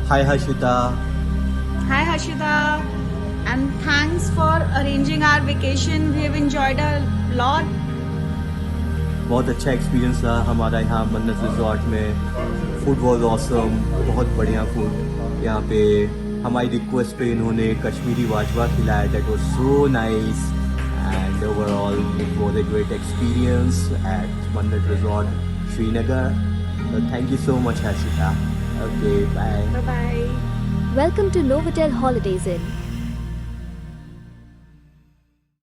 Hi Harshita. Hi Harshita, and thanks for arranging our vacation. We have enjoyed a lot. बहुत अच्छा experience रहा हमारा यहाँ मन्नत रिजॉर्ट में. फूड वॉज ऑसम, बहुत बढ़िया फूड. यहाँ पे हमारी रिक्वेस्ट पे इन्होंने कश्मीरी वाजवा खिलाया. That was so nice and overall it was a great experience at Mannat resort Srinagar. Thank you so much Harshita. Okay bye. Bye bye. Welcome to Novotel Holidays Inn.